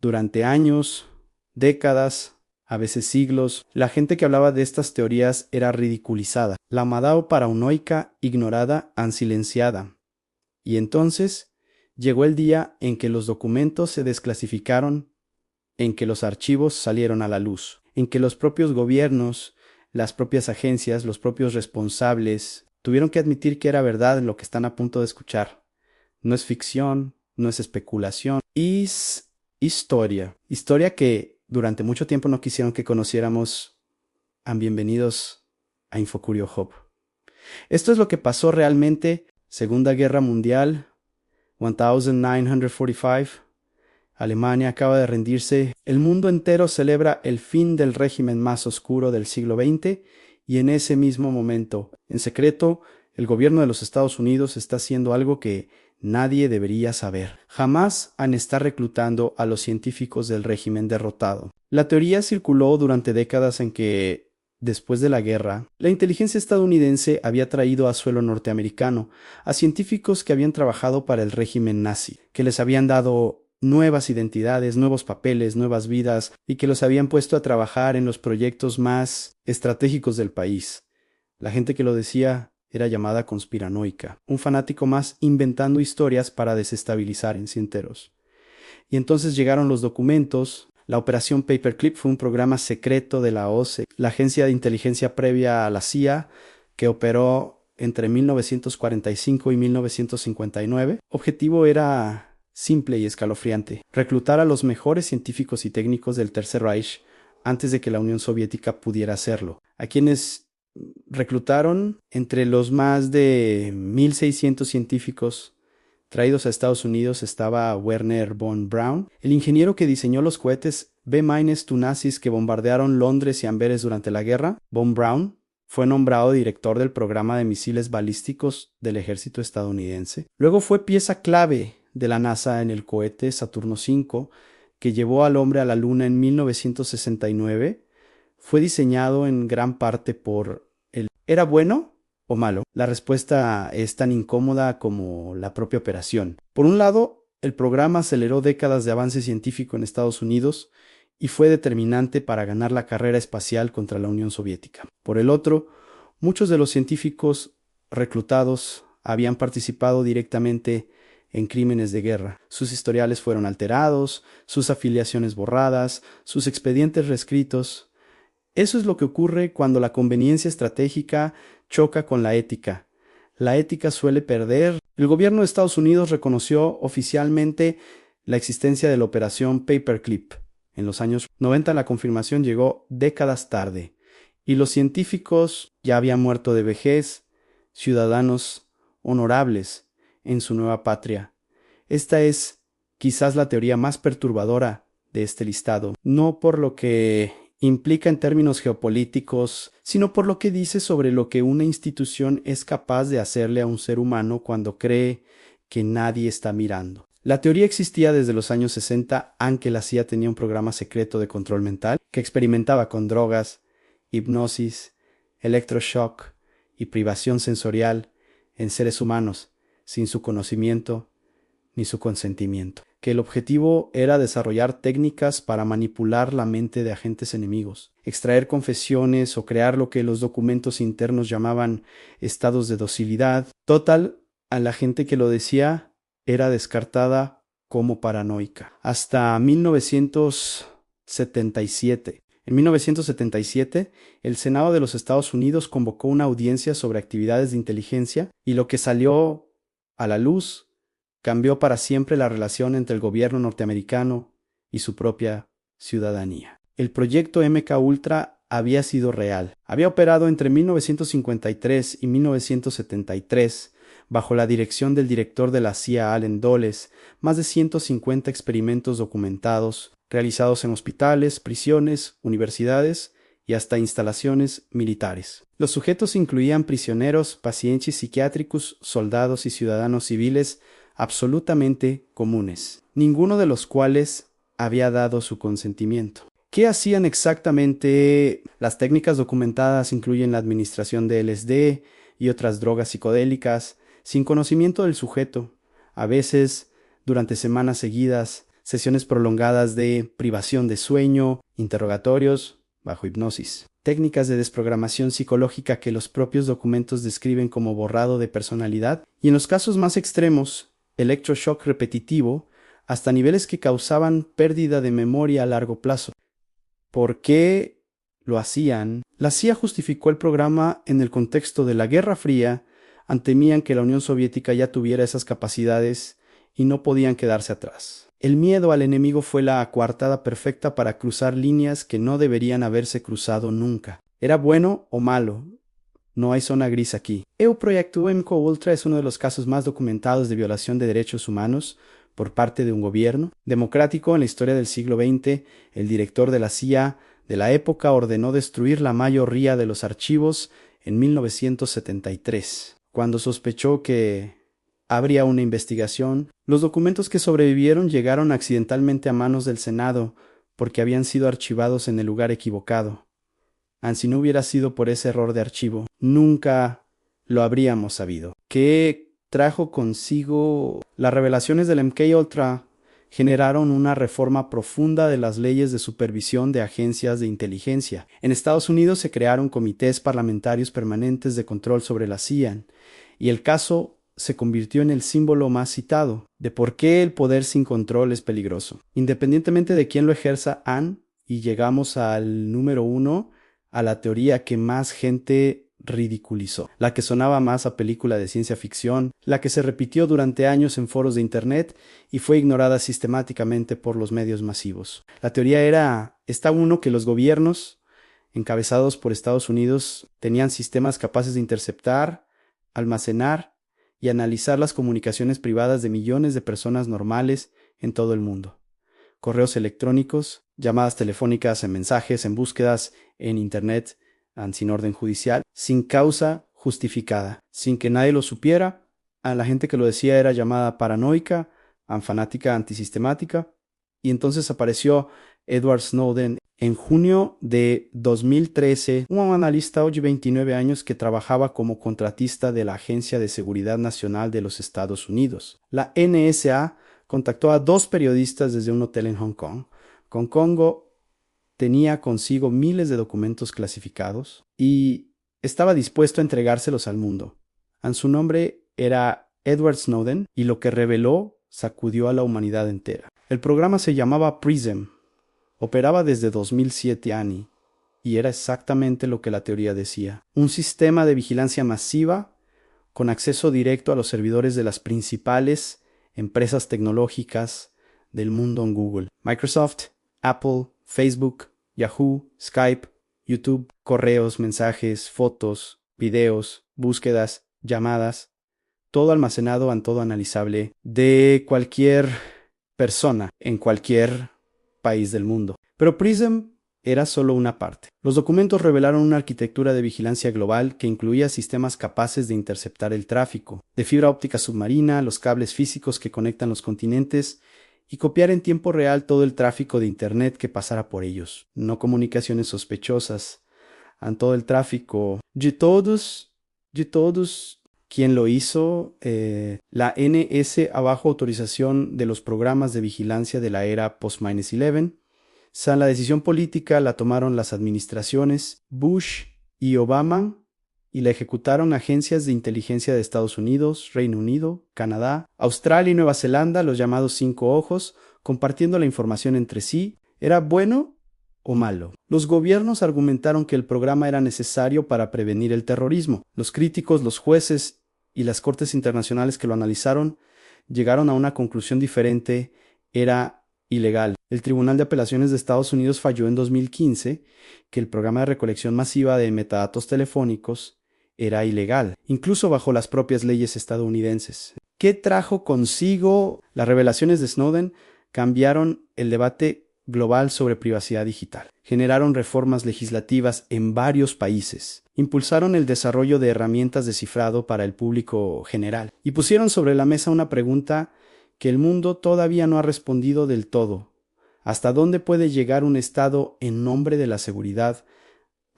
Durante años, décadas, a veces siglos, la gente que hablaba de estas teorías era ridiculizada. La Madao paranoica, ignorada, silenciada. Y entonces llegó el día en que los documentos se desclasificaron, en que los archivos salieron a la luz, en que los propios gobiernos, las propias agencias, los propios responsables tuvieron que admitir que era verdad lo que están a punto de escuchar. No es ficción, no es especulación, es historia. Historia que durante mucho tiempo no quisieron que conociéramos. Bienvenidos a Infocurio Hub. Esto es lo que pasó realmente. Segunda Guerra Mundial, 1945. Alemania acaba de rendirse. El mundo entero celebra el fin del régimen más oscuro del siglo XX y en ese mismo momento, en secreto, el gobierno de los Estados Unidos está haciendo algo que nadie debería saber. Jamás han estado reclutando a los científicos del régimen derrotado. La teoría circuló durante décadas en que, después de la guerra, la inteligencia estadounidense había traído a suelo norteamericano a científicos que habían trabajado para el régimen nazi, que les habían dado nuevas identidades, nuevos papeles, nuevas vidas, y que los habían puesto a trabajar en los proyectos más estratégicos del país. La gente que lo decía era llamada conspiranoica, un fanático más inventando historias para desestabilizar enteros. Y entonces llegaron los documentos. La operación Paperclip fue un programa secreto de la OSSE, la agencia de inteligencia previa a la CIA, que operó entre 1945 y 1959. Objetivo era simple y escalofriante: reclutar a los mejores científicos y técnicos del Tercer Reich antes de que la Unión Soviética pudiera hacerlo. A quienes reclutaron, entre los más de 1,600 científicos traídos a Estados Unidos, estaba Werner von Braun, el ingeniero que diseñó los cohetes B-2 nazis que bombardearon Londres y Amberes durante la guerra. Von Braun fue nombrado director del programa de misiles balísticos del ejército estadounidense. Luego fue pieza clave de la NASA en el cohete Saturno V, que llevó al hombre a la Luna en 1969. Fue diseñado en gran parte por él. ¿Era bueno o malo? La respuesta es tan incómoda como la propia operación. Por un lado, el programa aceleró décadas de avance científico en Estados Unidos y fue determinante para ganar la carrera espacial contra la Unión Soviética. Por el otro, muchos de los científicos reclutados habían participado directamente en crímenes de guerra. Sus historiales fueron alterados, sus afiliaciones borradas, sus expedientes reescritos. Eso es lo que ocurre cuando la conveniencia estratégica choca con la ética. La ética suele perder. El gobierno de Estados Unidos reconoció oficialmente la existencia de la operación Paperclip. En los años 90 la confirmación llegó décadas tarde, y los científicos ya habían muerto de vejez, ciudadanos honorables en su nueva patria. Esta es quizás la teoría más perturbadora de este listado, no por lo que implica en términos geopolíticos, sino por lo que dice sobre lo que una institución es capaz de hacerle a un ser humano cuando cree que nadie está mirando. La teoría existía desde los años 60, aunque la CIA tenía un programa secreto de control mental que experimentaba con drogas, hipnosis, electroshock y privación sensorial en seres humanos, sin su conocimiento ni su consentimiento. Que el objetivo era desarrollar técnicas para manipular la mente de agentes enemigos, extraer confesiones o crear lo que los documentos internos llamaban estados de docilidad. Total, a la gente que lo decía era descartada como paranoica. Hasta 1977. En 1977, el Senado de los Estados Unidos convocó una audiencia sobre actividades de inteligencia y lo que salió a la luz cambió para siempre la relación entre el gobierno norteamericano y su propia ciudadanía. El proyecto MK Ultra había sido real. Había operado entre 1953 y 1973 bajo la dirección del director de la CIA, Allen Dulles, más de 150 experimentos documentados, realizados en hospitales, prisiones, universidades y hasta instalaciones militares. Los sujetos incluían prisioneros, pacientes psiquiátricos, soldados y ciudadanos civiles absolutamente comunes, ninguno de los cuales había dado su consentimiento. ¿Qué hacían exactamente? Las técnicas documentadas incluyen la administración de LSD y otras drogas psicodélicas sin conocimiento del sujeto, a veces durante semanas seguidas, sesiones prolongadas de privación de sueño, interrogatorios bajo hipnosis, técnicas de desprogramación psicológica que los propios documentos describen como borrado de personalidad, y en los casos más extremos, electroshock repetitivo, hasta niveles que causaban pérdida de memoria a largo plazo. ¿Por qué lo hacían? La CIA justificó el programa en el contexto de la Guerra Fría. Temían que la Unión Soviética ya tuviera esas capacidades y no podían quedarse atrás. El miedo al enemigo fue la coartada perfecta para cruzar líneas que no deberían haberse cruzado nunca. ¿Era bueno o malo? No hay zona gris aquí. Proyecto MKUltra es uno de los casos más documentados de violación de derechos humanos por parte de un gobierno democrático en la historia del siglo XX. El director de la CIA de la época ordenó destruir la mayoría de los archivos en 1973. Cuando sospechó que habría una investigación, los documentos que sobrevivieron llegaron accidentalmente a manos del Senado porque habían sido archivados en el lugar equivocado. Si no hubiera sido por ese error de archivo, nunca lo habríamos sabido. ¿Qué trajo consigo? Las revelaciones del MKUltra generaron una reforma profunda de las leyes de supervisión de agencias de inteligencia. En Estados Unidos se crearon comités parlamentarios permanentes de control sobre la CIA, y el caso se convirtió en el símbolo más citado de por qué el poder sin control es peligroso. Independientemente de quién lo ejerza, y llegamos al número 1, a la teoría que más gente ridiculizó, la que sonaba más a película de ciencia ficción, la que se repitió durante años en foros de internet y fue ignorada sistemáticamente por los medios masivos. La teoría era esta: uno, que los gobiernos encabezados por Estados Unidos tenían sistemas capaces de interceptar, almacenar y analizar las comunicaciones privadas de millones de personas normales en todo el mundo. Correos electrónicos, llamadas telefónicas, en mensajes, en búsquedas en internet, sin orden judicial, sin causa justificada, sin que nadie lo supiera. A la gente que lo decía era llamada paranoica, fanática antisistemática. Y entonces apareció Edward Snowden en junio de 2013, un analista hoy 29 años que trabajaba como contratista de la Agencia de Seguridad Nacional de los Estados Unidos. La NSA contactó a 2 periodistas desde un hotel en Hong Kong. Congo tenía consigo miles de documentos clasificados y estaba dispuesto a entregárselos al mundo. Su nombre era Edward Snowden, y lo que reveló sacudió a la humanidad entera. El programa se llamaba PRISM. Operaba desde 2007 y era exactamente lo que la teoría decía: un sistema de vigilancia masiva con acceso directo a los servidores de las principales empresas tecnológicas del mundo en Google, Microsoft, Apple, Facebook, Yahoo, Skype, YouTube, correos, mensajes, fotos, videos, búsquedas, llamadas, todo almacenado en todo analizable de cualquier persona en cualquier país del mundo. Pero PRISM era solo una parte. Los documentos revelaron una arquitectura de vigilancia global que incluía sistemas capaces de interceptar el tráfico de fibra óptica submarina, los cables físicos que conectan los continentes, y copiar en tiempo real todo el tráfico de Internet que pasara por ellos. No comunicaciones sospechosas, todo el tráfico de todos. ¿Quién lo hizo? La NS, bajo autorización de los programas de vigilancia de la era post-11. La decisión política la tomaron las administraciones Bush y Obama, y la ejecutaron agencias de inteligencia de Estados Unidos, Reino Unido, Canadá, Australia y Nueva Zelanda, los llamados 5 ojos, compartiendo la información entre sí. ¿Era bueno o malo? Los gobiernos argumentaron que el programa era necesario para prevenir el terrorismo. Los críticos, los jueces y las cortes internacionales que lo analizaron llegaron a una conclusión diferente: era ilegal. El Tribunal de Apelaciones de Estados Unidos falló en 2015 que el programa de recolección masiva de metadatos telefónicos era ilegal, incluso bajo las propias leyes estadounidenses. ¿Qué trajo consigo? Las revelaciones de Snowden cambiaron el debate global sobre privacidad digital. Generaron reformas legislativas en varios países. Impulsaron el desarrollo de herramientas de cifrado para el público general. Y pusieron sobre la mesa una pregunta que el mundo todavía no ha respondido del todo: ¿hasta dónde puede llegar un Estado en nombre de la seguridad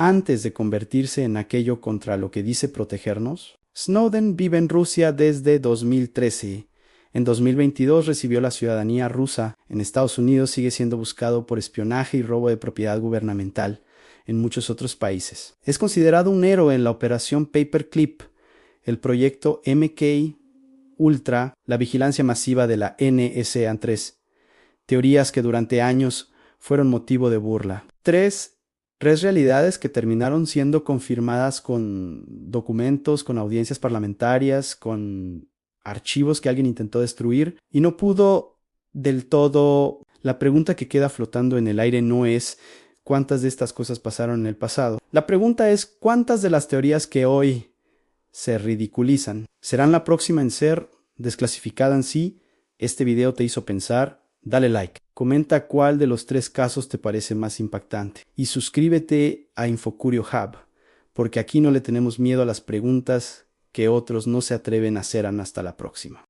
antes de convertirse en aquello contra lo que dice protegernos? Snowden vive en Rusia desde 2013. En 2022 recibió la ciudadanía rusa. En Estados Unidos sigue siendo buscado por espionaje y robo de propiedad gubernamental. En muchos otros países. Es considerado un héroe en la operación Paperclip, el proyecto MK Ultra, la vigilancia masiva de la NSA-3. Teorías que durante años fueron motivo de burla. Tres realidades que terminaron siendo confirmadas con documentos, con audiencias parlamentarias, con archivos que alguien intentó destruir y no pudo del todo. La pregunta que queda flotando en el aire no es cuántas de estas cosas pasaron en el pasado. La pregunta es cuántas de las teorías que hoy se ridiculizan serán la próxima en ser desclasificada en sí. Este video te hizo pensar. Dale like, comenta cuál de los 3 casos te parece más impactante y suscríbete a Infocurio Hub, porque aquí no le tenemos miedo a las preguntas que otros no se atreven a hacer. Hasta la próxima.